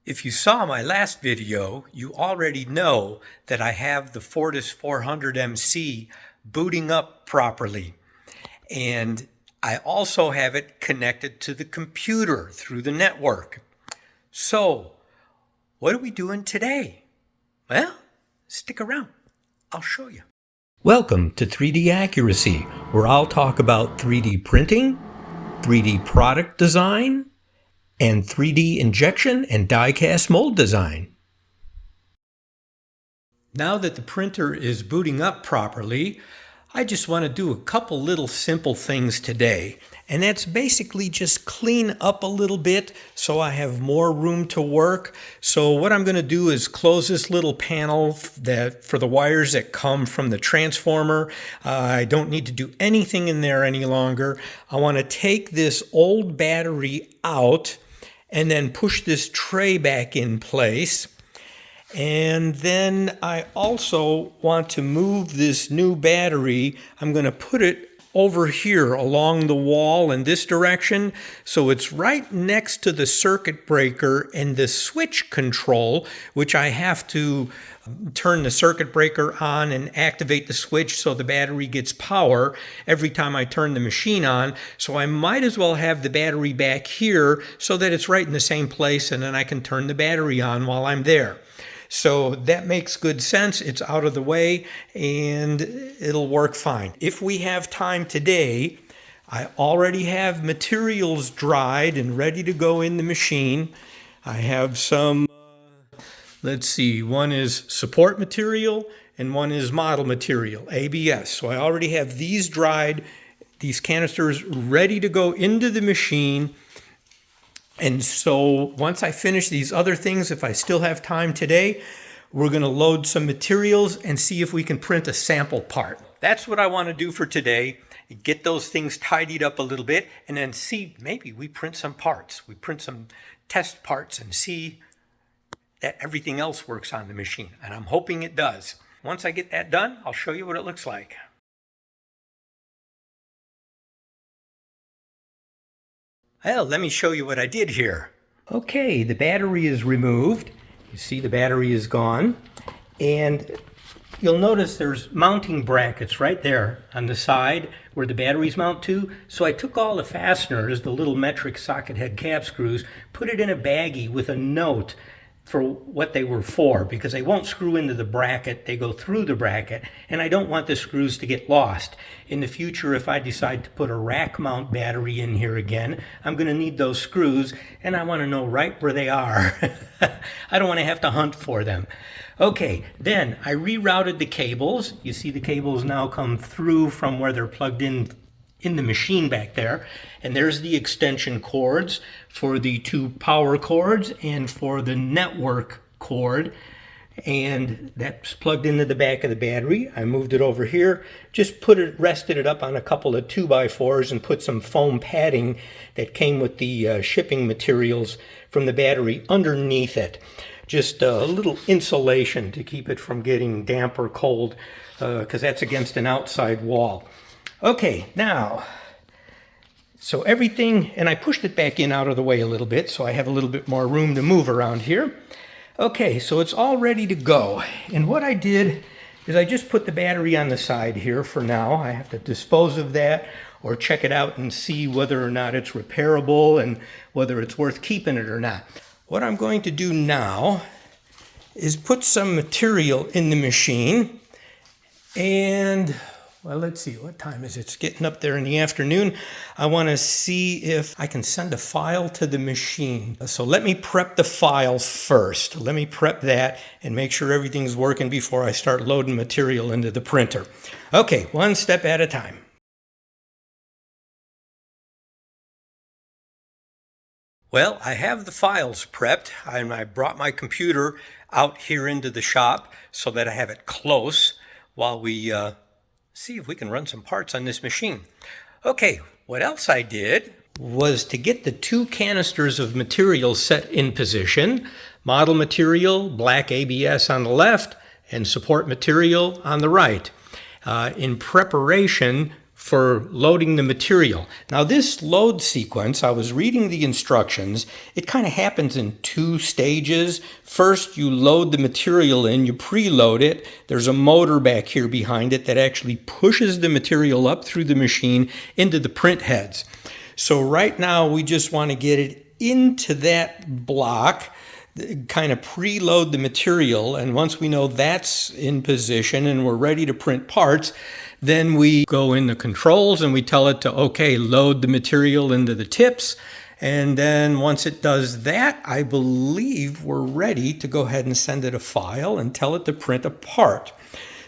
If you saw my last video, you already know that I have the Fortus 400mc booting up properly. And I also have it connected to the computer through the network. So, what are we doing today? Well, stick around. I'll show you. Welcome to 3D Accuracy, where I'll talk about 3D printing, 3D product design, and 3D injection and die-cast mold design. Now that the printer is booting up properly, I just want to do a couple little simple things today. And that's basically just clean up a little bit so I have more room to work. So what I'm going to do is close this little panel for the wires that come from the transformer. I don't need to do anything in there any longer. I want to take this old battery out and then push this tray back in place. And then I also want to move this new battery. I'm going to put it over here along the wall in this direction, so it's right next to the circuit breaker and the switch control, which I have to turn the circuit breaker on and activate the switch so the battery gets power every time I turn the machine on. So I might as well have the battery back here so that it's right in the same place, and then I can turn the battery on while I'm there. So that makes good sense. It's out of the way and it'll work fine. If we have time today, I already have materials dried and ready to go in the machine. I have some, let's see, one is support material and one is model material, ABS. So I already have these dried, these canisters ready to go into the machine. And so once I finish these other things, if I still have time today, we're going to load some materials and see if we can print a sample part. That's what I want to do for today. Get those things tidied up a little bit and then see, maybe we print some parts. We print some test parts and see that everything else works on the machine. And I'm hoping it does. Once I get that done, I'll show you what it looks like. Well, let me show you what I did here. Okay, the battery is removed. You see the battery is gone. And you'll notice there's mounting brackets right there on the side where the batteries mount to. So I took all the fasteners, the little metric socket head cap screws, put it in a baggie with a note for what they were for, because they won't screw into the bracket, they go through the bracket, and I don't want the screws to get lost. In the future, if I decide to put a rack mount battery in here again, I'm going to need those screws, and I want to know right where they are. I don't want to have to hunt for them. Okay, then I rerouted the cables. You see the cables now come through from where they're plugged in the machine back there, and there's the extension cords for the two power cords and for the network cord, and that's plugged into the back of the battery. I moved it over here, just rested it up on a couple of 2x4s and put some foam padding that came with the shipping materials from the battery underneath it. Just a little insulation to keep it from getting damp or cold, because that's against an outside wall. Okay, now, so everything, and I pushed it back in out of the way a little bit, so I have a little bit more room to move around here. Okay, so it's all ready to go. And what I did is I just put the battery on the side here for now. I have to dispose of that or check it out and see whether or not it's repairable and whether it's worth keeping it or not. What I'm going to do now is put some material in the machine and, well, let's see, what time is it? It's getting up there in the afternoon. I want to see if I can send a file to the machine. So let me prep the file first. Let me prep that and make sure everything's working before I start loading material into the printer. Okay, one step at a time. Well, I have the files prepped, and I brought my computer out here into the shop so that I have it close while we see if we can run some parts on this machine. Okay, what else I did was to get the two canisters of material set in position. Model material, black ABS on the left, and support material on the right, in preparation for loading the material. Now this load sequence, I was reading the instructions, it kind of happens in 2 stages. First you load the material in, you preload it. There's a motor back here behind it that actually pushes the material up through the machine into the print heads. So right now we just want to get it into that block, kind of preload the material, and once we know that's in position and we're ready to print parts, then we go in the controls and we tell it to, okay, load the material into the tips. And then once it does that, I believe we're ready to go ahead and send it a file and tell it to print a part.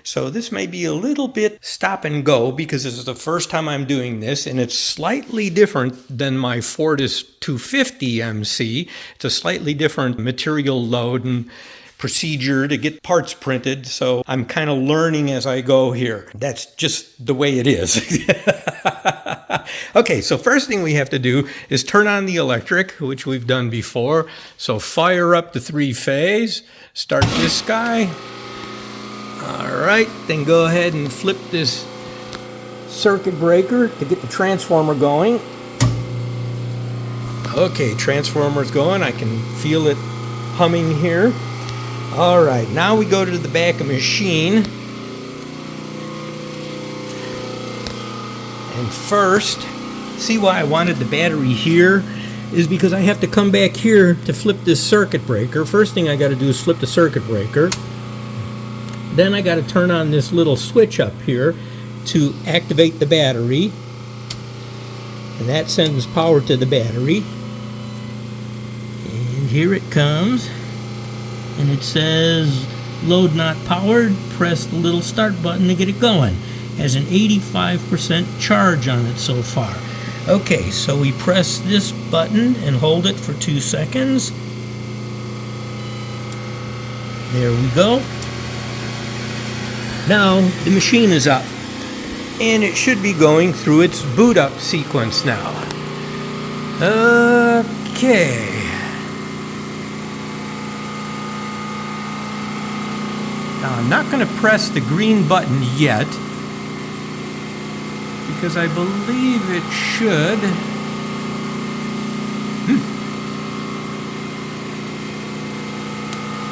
So this may be a little bit stop and go because this is the first time I'm doing this, and it's slightly different than my Fortus 400mc. It's a slightly different material load and procedure to get parts printed, so I'm kind of learning as I go here. That's just the way it is. Okay, so first thing we have to do is turn on the electric, which we've done before. So fire up the 3-phase, start this guy. All right, then go ahead and flip this circuit breaker to get the transformer going. Okay, transformer's going. I can feel it humming here. All right, now we go to the back of the machine. And first, see why I wanted the battery here is because I have to come back here to flip this circuit breaker. First thing I got to do is flip the circuit breaker. Then I got to turn on this little switch up here to activate the battery. And that sends power to the battery. And here it comes. And it says, load not powered. Press the little start button to get it going. Has an 85% charge on it so far. Okay, so we press this button and hold it for 2 seconds. There we go. Now the machine is up, and it should be going through its boot up sequence now. Okay. Now I'm not going to press the green button yet, because I believe it should.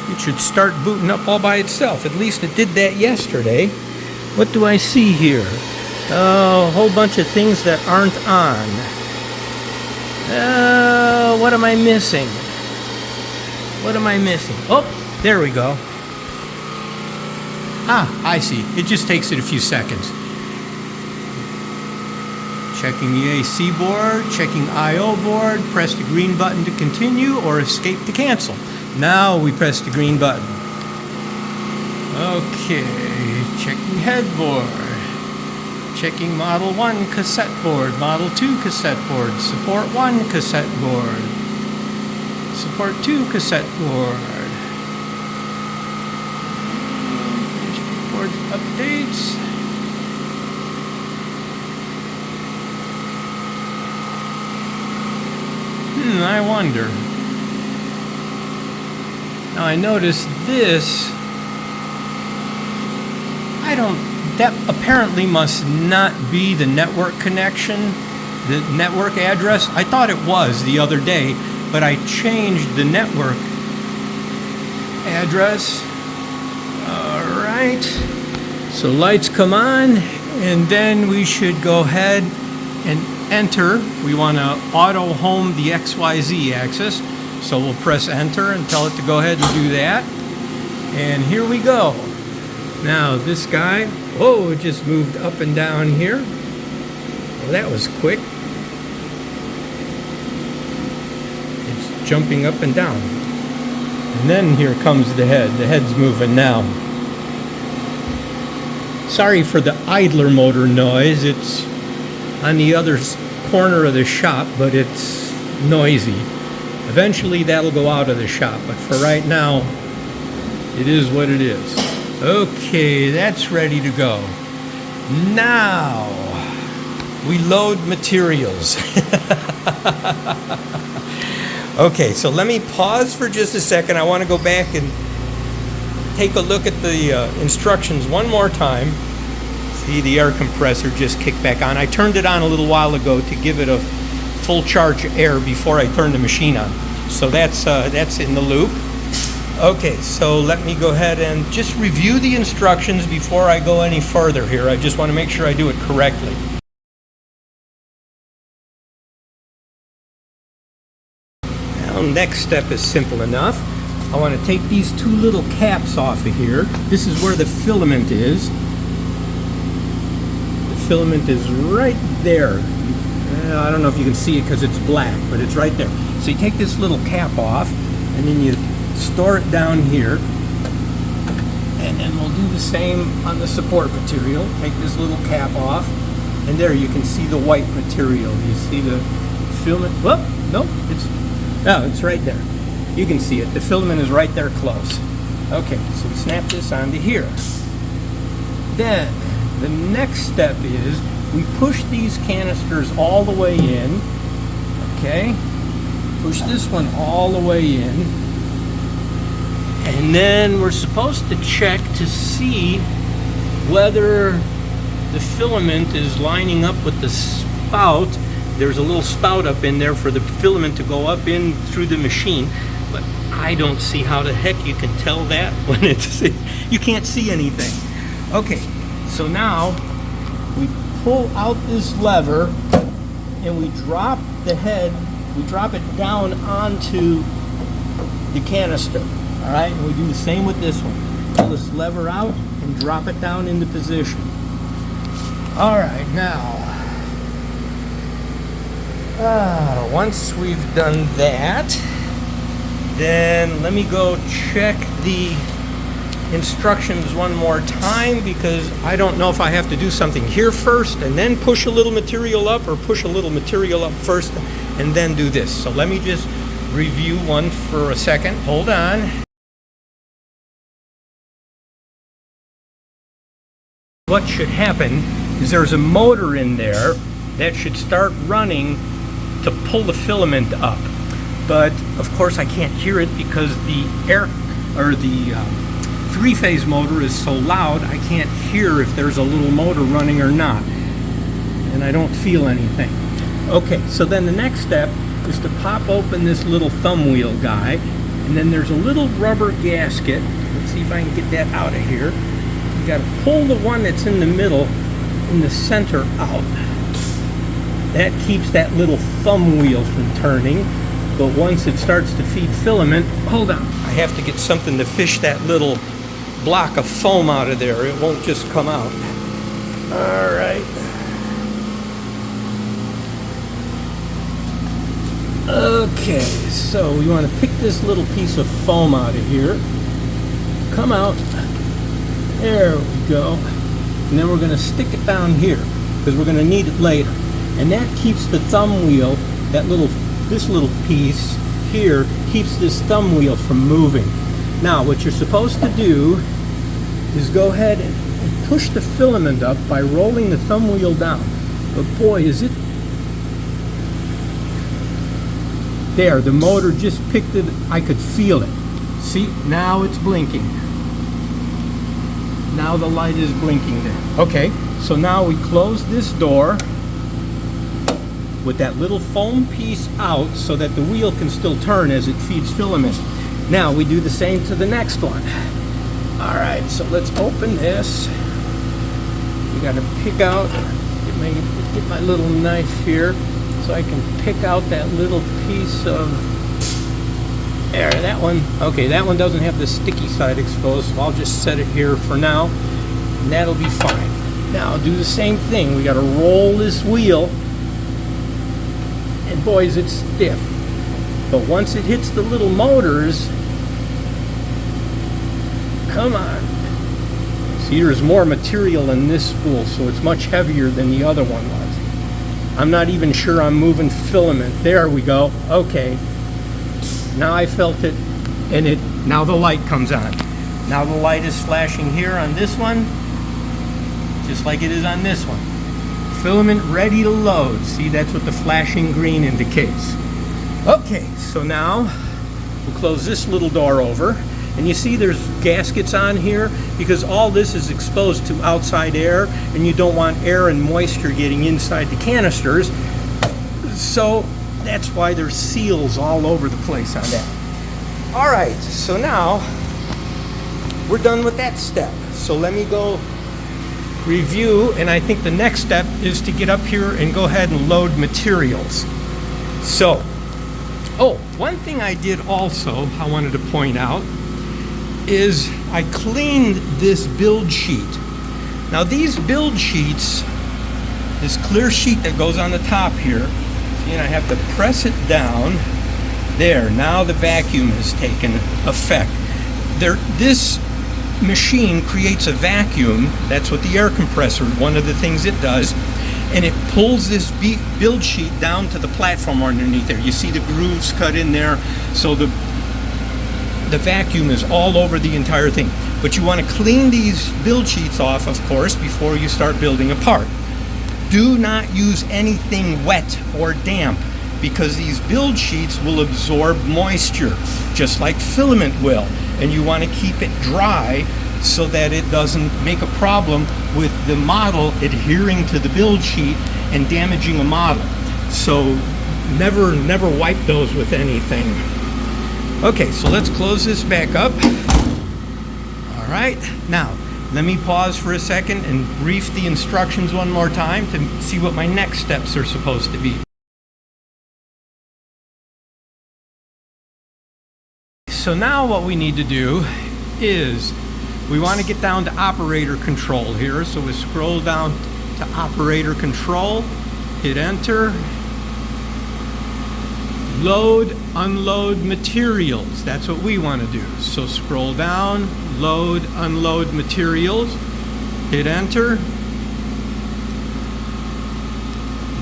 It should start booting up all by itself. At least it did that yesterday. What do I see here? Oh, a whole bunch of things that aren't on. What am I missing? What am I missing? Oh, there we go. Ah, I see. It just takes it a few seconds. Checking the AC board, checking I/O board, press the green button to continue or escape to cancel. Now we press the green button. Okay, checking headboard. Checking Model 1 cassette board, Model 2 cassette board, Support 1 cassette board, Support 2 cassette board. Board updates. I wonder. Now I noticed this. That apparently must not be the network connection, the network address. I thought it was the other day, but I changed the network address. All right. So lights come on, and then we should go ahead and enter. We want to auto home the XYZ axis. So we'll press enter and tell it to go ahead and do that. And here we go. Now this guy, oh, it just moved up and down here. Well, that was quick. It's jumping up and down. And then here comes the head. The head's moving now. Sorry for the idler motor noise. It's on the other corner of the shop, but it's noisy. Eventually that'll go out of the shop, but for right now, it is what it is. Okay, that's ready to go. Now, we load materials. Okay, so let me pause for just a second. I want to go back and take a look at the instructions one more time. See, the air compressor just kicked back on. I turned it on a little while ago to give it a full charge of air before I turned the machine on. So that's in the loop. Okay, so let me go ahead and just review the instructions before I go any further here. I just want to make sure I do it correctly. Now, next step is simple enough. I want to take these two little caps off of here. This is where the filament is. The filament is right there. I don't know if you can see it because it's black, but it's right there. So you take this little cap off, and then you store it down here, and then we'll do the same on the support material. Take this little cap off, and there you can see the white material. You see the filament? Whoop, nope, it's right there. You can see it. The filament is right there close. Okay, so we snap this onto here. Then the next step is we push these canisters all the way in. Okay, push this one all the way in. And then we're supposed to check to see whether the filament is lining up with the spout. There's a little spout up in there for the filament to go up in through the machine, but I don't see how the heck you can tell that when you can't see anything. Okay, so now we pull out this lever and we drop the head, we drop it down onto the canister. All right, and we do the same with this one. Pull this lever out and drop it down into position. All right, now, once we've done that, then let me go check the instructions one more time, because I don't know if I have to do something here first and then push a little material up, or push a little material up first and then do this. So let me just review one for a second. Hold on. What should happen is there's a motor in there that should start running to pull the filament up. But of course I can't hear it because the three-phase motor is so loud I can't hear if there's a little motor running or not. And I don't feel anything. Okay, so then the next step is to pop open this little thumb wheel guy, and then there's a little rubber gasket. Let's see if I can get that out of here. You got to pull the one that's in the middle, in the center, out. That keeps that little thumb wheel from turning. But once it starts to feed filament, hold on, I have to get something to fish that little block of foam out of there. It won't just come out. All right. Okay, so we want to pick this little piece of foam out of here. Come out. There we go. And then we're going to stick it down here because we're going to need it later. And that keeps the thumb wheel, this little piece here, keeps this thumb wheel from moving. Now, what you're supposed to do is go ahead and push the filament up by rolling the thumb wheel down. But boy, is it... There, the motor just picked it. I could feel it. See, now it's blinking. Now the light is blinking there. Okay, so now we close this door with that little foam piece out so that the wheel can still turn as it feeds filament. Now we do the same to the next one. All right, so let's open this. We got to pick out, get my little knife here so I can pick out that little piece of, there, that one. Okay, that one doesn't have the sticky side exposed, so I'll just set it here for now, and that'll be fine. Now do the same thing. We got to roll this wheel, and boys, it's stiff. But once it hits the little motors, come on. See, there's more material in this spool, so it's much heavier than the other one was. I'm not even sure I'm moving filament. There we go. Okay. Now I felt it, and now the light comes on. Now the light is flashing here on this one, just like it is on this one. Filament ready to load. See, that's what the flashing green indicates. Okay, so now we'll close this little door over, And you see there's gaskets on here because all this is exposed to outside air, and you don't want air and moisture getting inside the canisters. So that's why there's seals all over the place on that. All right, so now we're done with that step. So let me go review, and I think the next step is to get up here and go ahead and load materials. So, one thing I did also, I wanted to point out, is I cleaned this build sheet. Now these build sheets, this clear sheet that goes on the top here, and I have to press it down. There, now the vacuum has taken effect. This machine creates a vacuum. That's what the air compressor, one of the things it does, and it pulls this build sheet down to the platform underneath there. You see the grooves cut in there, so the vacuum is all over the entire thing. But you want to clean these build sheets off, of course, before you start building a part. Do not use anything wet or damp, because these build sheets will absorb moisture, just like filament will. And you want to keep it dry so that it doesn't make a problem with the model adhering to the build sheet and damaging a model. So never wipe those with anything. Okay, so let's close this back up. All right, now let me pause for a second and brief the instructions one more time to see what my next steps are supposed to be. So now what we need to do is we want to get down to operator control here. So we scroll down to operator control, hit enter, load, unload materials. That's what we want to do. So scroll down, load, unload materials, hit enter.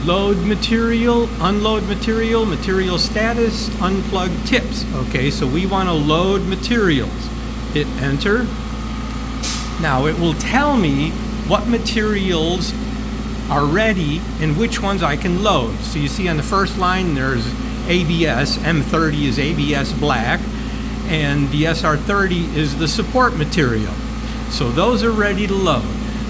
Load material, unload material, material status, unplug tips. Okay, so we want to load materials. Hit enter. Now it will tell me what materials are ready and which ones I can load. So you see on the first line there's ABS, M30 is ABS black, and the SR30 is the support material. So those are ready to load.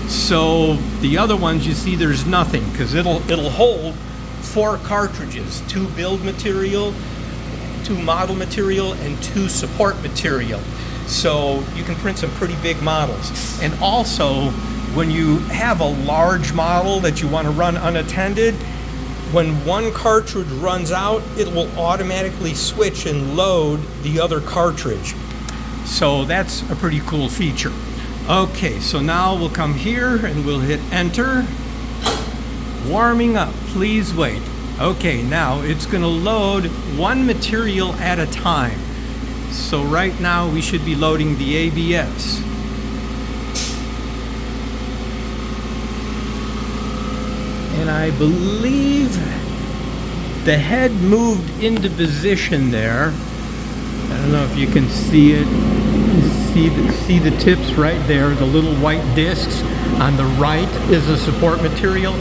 So the other ones, you see there's nothing, because it'll hold 4 cartridges, 2 build material, 2 model material, and 2 support material. So you can print some pretty big models. And also, when you have a large model that you want to run unattended, when one cartridge runs out, it will automatically switch and load the other cartridge. So that's a pretty cool feature. Okay, so now we'll come here and we'll hit enter. Warming up, please wait. Okay, now it's going to load one material at a time. So right now we should be loading the ABS. And I believe the head moved into position there. I don't know if you can see it. See the tips right there, the little white discs. On the right is the support material.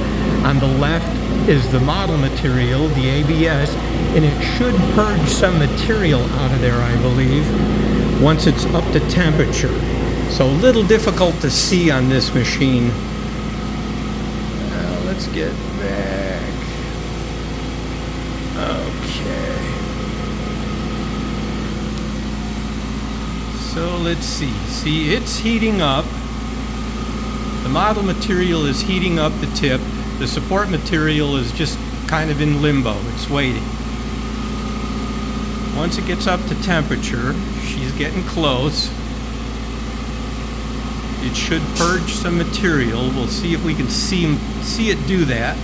On the left is the model material, the ABS, and it should purge some material out of there, I believe, once it's up to temperature. So a little difficult to see on this machine. Let's get back. Okay. So let's see. See, it's heating up. The model material is heating up the tip. The support material is just kind of in limbo. It's waiting. Once it gets up to temperature, she's getting close. It should purge some material. We'll see if we can see it do that.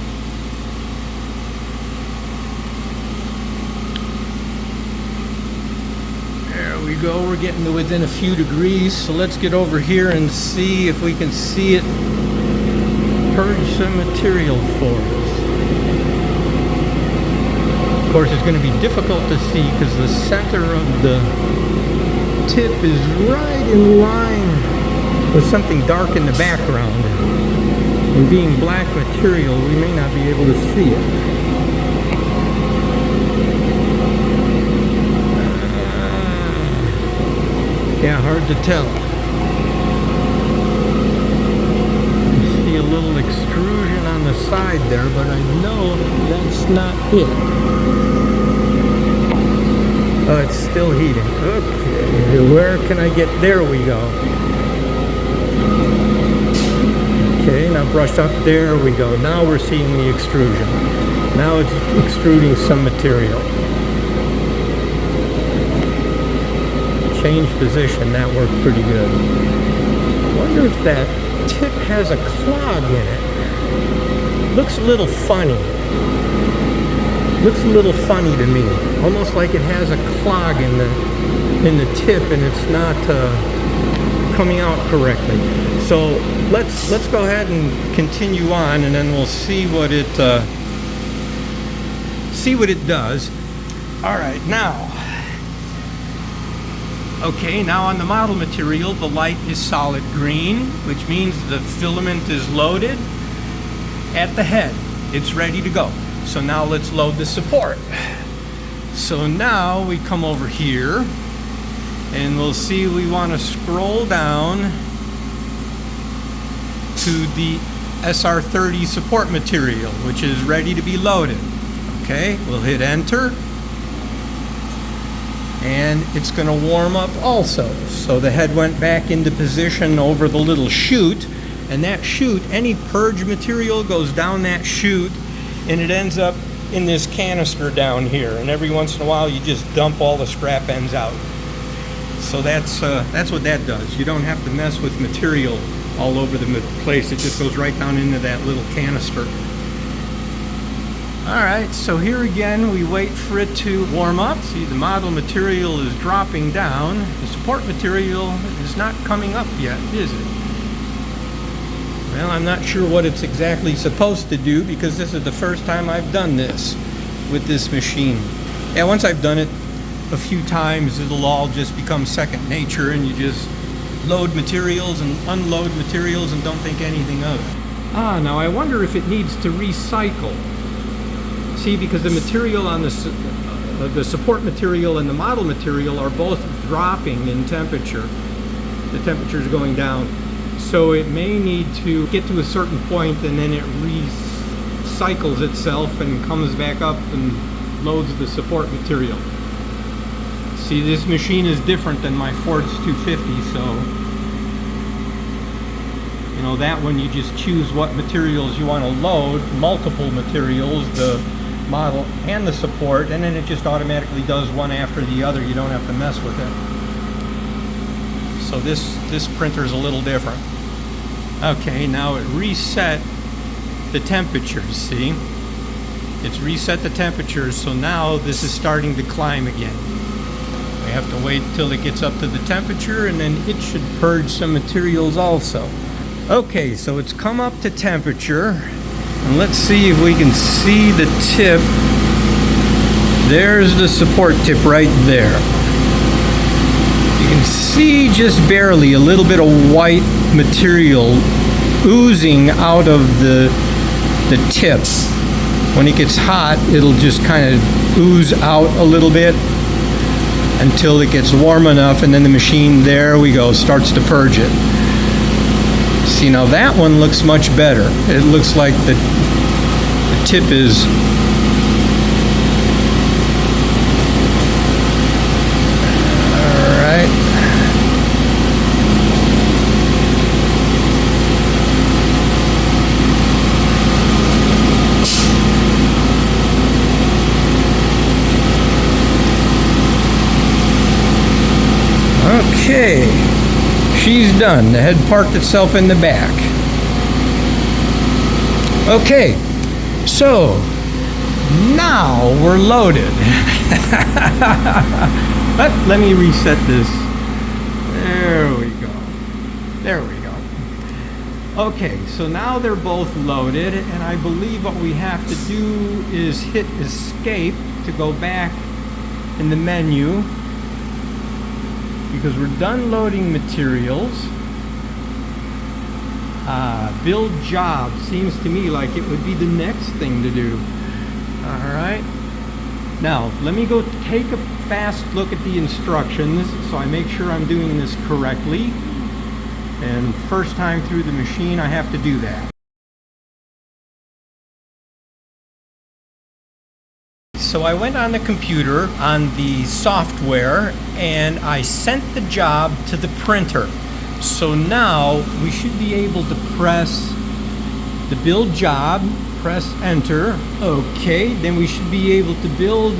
There we go. We're getting to within a few degrees. So let's get over here and see if we can see it purge some material for us. Of course, it's going to be difficult to see because the center of the tip is right in line with something dark in the background. And being black material, we may not be able to see it. Yeah, hard to tell. You see a little extrusion on the side there, but I know that's not it. Oh, it's still heating. Okay, where can I get? There we go. Okay, now brushed up. There we go. Now we're seeing the extrusion. Now it's extruding some material. Change position, that worked pretty good. Wonder if that tip has a clog in it. Looks a little funny. Looks a little funny to me. Almost like it has a clog in the tip and it's not coming out correctly. So let's go ahead and continue on, and then we'll see what it does. All right, now. Okay, now on the model material, the light is solid green, which means the filament is loaded at the head. It's ready to go. So now let's load the support. So now we come over here and we'll see we want to scroll down to the SR30 support material, which is ready to be loaded. Okay, we'll hit enter. And it's going to warm up also. So the head went back into position over the little chute, and that chute, any purge material goes down that chute and it ends up in this canister down here, and every once in a while you just dump all the scrap ends out. So that's what that does. You don't have to mess with material all over the place. It just goes right down into that little canister. Alright, so here again we wait for it to warm up. See, the model material is dropping down. The support material is not coming up yet, is it? Well, I'm not sure what it's exactly supposed to do, because this is the first time I've done this with this machine. Yeah, once I've done it a few times, it'll all just become second nature, and you just load materials and unload materials and don't think anything of it. Ah, now I wonder if it needs to recycle. See, because the material on the support material and the model material are both dropping in temperature. The temperature is going down. So it may need to get to a certain point and then it recycles itself and comes back up and loads the support material. See, this machine is different than my Fortus 250, so you know, that one you just choose what materials you want to load, multiple materials, the model and the support, and then it just automatically does one after the other. You don't have to mess with it. So this printer is a little different. Okay, now it reset the temperatures. See, it's reset the temperatures, so now this is starting to climb again. We have to wait till it gets up to the temperature, and then it should purge some materials also. Okay, so it's come up to temperature. And let's see if we can see the tip. There's the support tip right there. You can see just barely a little bit of white material oozing out of the tip. When it gets hot, it'll just kind of ooze out a little bit until it gets warm enough, and then the machine, there we go, starts to purge it. See, now that one looks much better. It looks like the tip is all right. Okay. She's done. The head parked itself in the back. Okay, so now we're loaded. Let me reset this. There we go. There we go. Okay, so now they're both loaded, and I believe what we have to do is hit escape to go back in the menu, because we're done loading materials. Build job seems to me like it would be the next thing to do. All right. Now, let me go take a fast look at the instructions so I make sure I'm doing this correctly. And first time through the machine, I have to do that. So I went on the computer, on the software, and I sent the job to the printer. So now we should be able to press the build job, press enter. Okay, then we should be able to build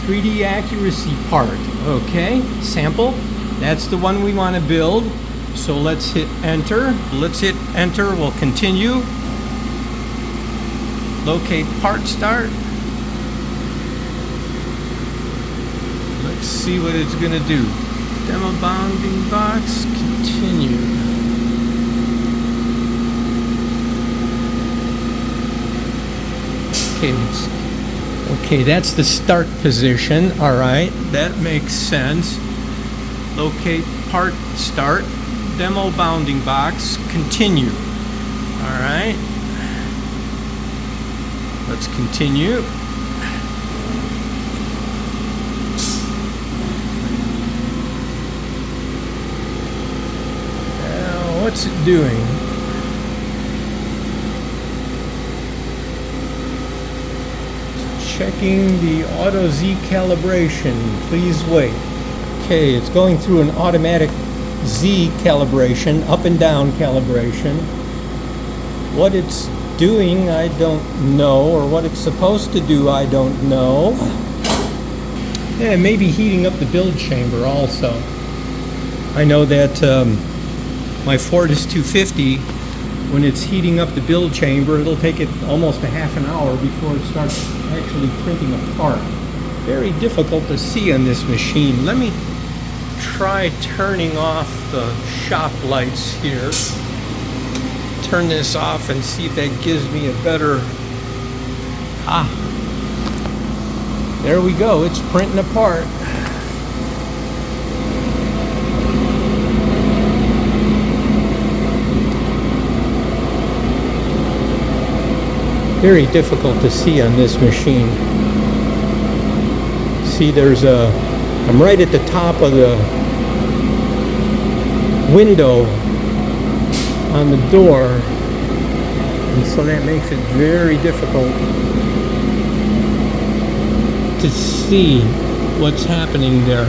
3D accuracy part. Okay, sample, that's the one we want to build. So let's hit enter. Let's hit enter, we'll continue. Locate part start. Let's see what it's going to do. Demo bounding box, continue. Okay, that's the start position. All right, that makes sense. Locate part start. Demo bounding box, continue. All right. Let's continue. What's it doing? Checking the auto Z calibration. Please wait. Okay, it's going through an automatic Z calibration, up and down calibration. What it's doing, I don't know, or what it's supposed to do, I don't know. Yeah, maybe heating up the build chamber also. I know that my Fortus 250, when it's heating up the build chamber, it'll take it almost a half an hour before it starts actually printing a part. Very difficult to see on this machine. Let me try turning off the shop lights here. Turn this off and see if that gives me a better... There we go, it's printing a part. Very difficult to see on this machine. See, I'm right at the top of the window on the door, and so that makes it very difficult to see what's happening there.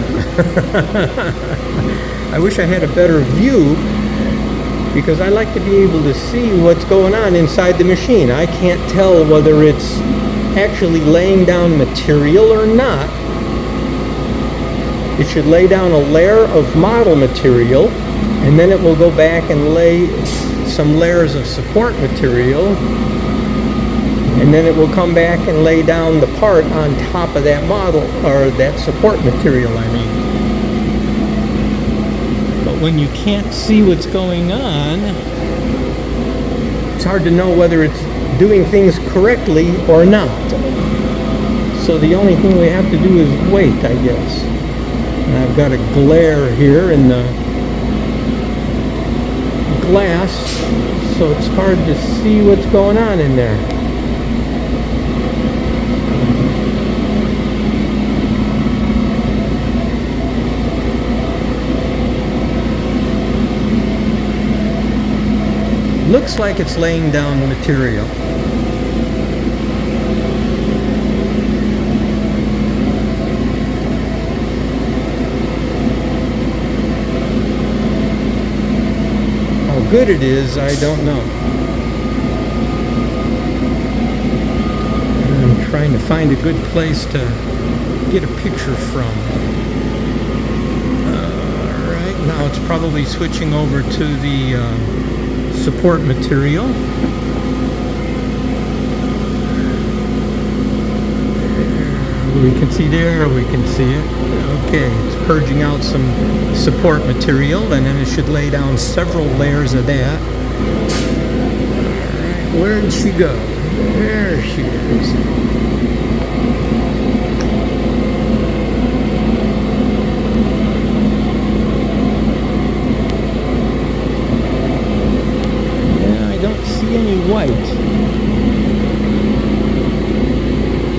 I wish I had a better view, because I like to be able to see what's going on inside the machine. I can't tell whether it's actually laying down material or not. It should lay down a layer of model material, and then it will go back and lay some layers of support material, and then it will come back and lay down the part on top of that model, or that support material, I mean. But when you can't see what's going on, it's hard to know whether it's doing things correctly or not. So the only thing we have to do is wait, I guess. And I've got a glare here in the glass, so it's hard to see what's going on in there. Looks like it's laying down material. How good it is, I don't know. I'm trying to find a good place to get a picture from. Alright, now it's probably switching over to the support material. We can see there, we can see it. Okay, it's purging out some support material, and then it should lay down several layers of that. Alright, where did she go? There she is. Yeah, I don't see any white.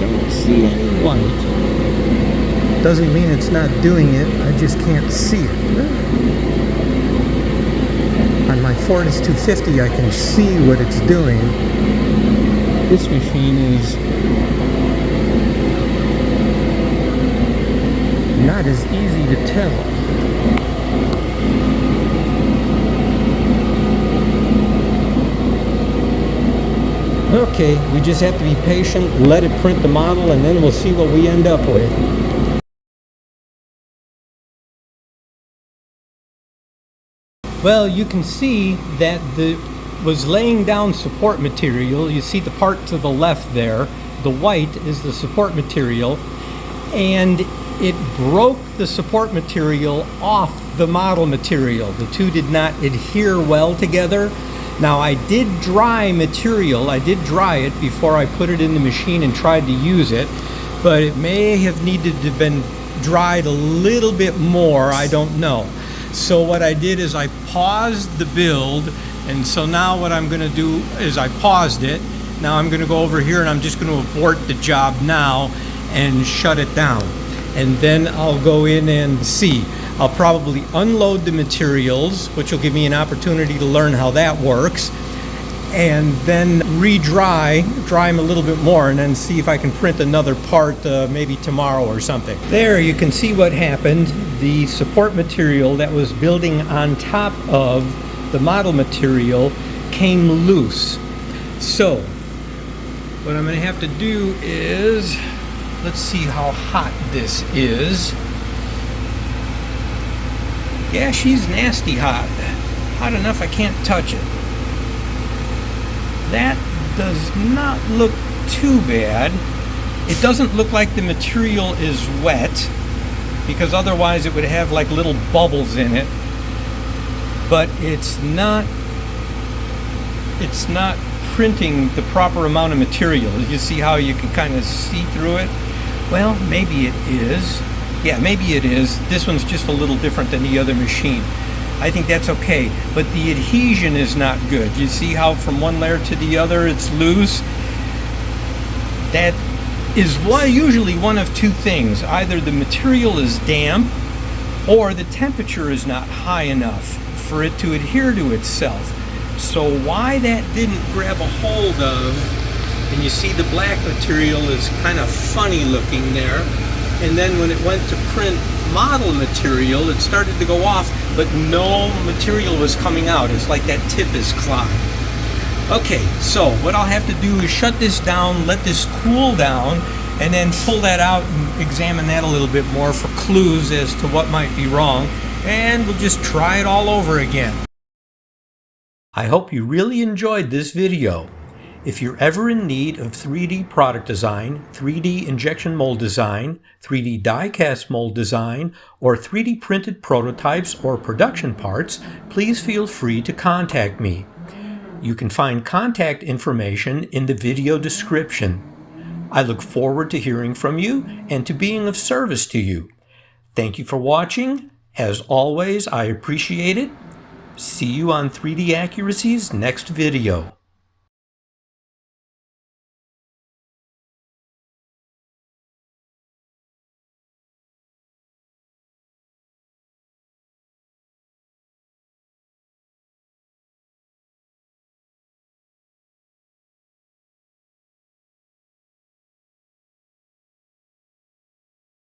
Don't see any white. Doesn't mean it's not doing it, I just can't see it. On my Fortus 250 I can see what it's doing. This machine is not as easy to tell. Okay, we just have to be patient, let it print the model, and then we'll see what we end up with. Well, you can see that was laying down support material. You see the part to the left there. The white is the support material, and it broke the support material off the model material. The two did not adhere well together. Now, I did dry material. I did dry it before I put it in the machine and tried to use it, but it may have needed to have been dried a little bit more. I don't know. So what I did is I paused the build, and so now what I'm going to do is I paused it. Now I'm going to go over here and I'm just going to abort the job now and shut it down. And then I'll go in and see. I'll probably unload the materials, which will give me an opportunity to learn how that works, and then dry them a little bit more, and then see if I can print another part maybe tomorrow or something. There you can see what happened. The support material that was building on top of the model material came loose. So what I'm going to have to do is, let's see how hot this is. Yeah, she's nasty hot. Hot enough I can't touch it. That does not look too bad. It doesn't look like the material is wet, because otherwise it would have like little bubbles in it. But it's not printing the proper amount of material. You see how you can kind of see through it? Well, maybe it is. Yeah, maybe it is. This one's just a little different than the other machine. I think that's okay, but the adhesion is not good. You see how from one layer to the other it's loose? That is usually one of two things. Either the material is damp or the temperature is not high enough for it to adhere to itself. So why that didn't grab a hold of, and you see the black material is kind of funny looking there, and then when it went to print model material, it started to go off, but no material was coming out. It's like that tip is clogged. Okay, so what I'll have to do is shut this down, let this cool down, and then pull that out and examine that a little bit more for clues as to what might be wrong, and we'll just try it all over again. I hope you really enjoyed this video. If you're ever in need of 3D product design, 3D injection mold design, 3D die-cast mold design, or 3D printed prototypes or production parts, please feel free to contact me. You can find contact information in the video description. I look forward to hearing from you and to being of service to you. Thank you for watching. As always, I appreciate it. See you on 3D Accuracy's next video.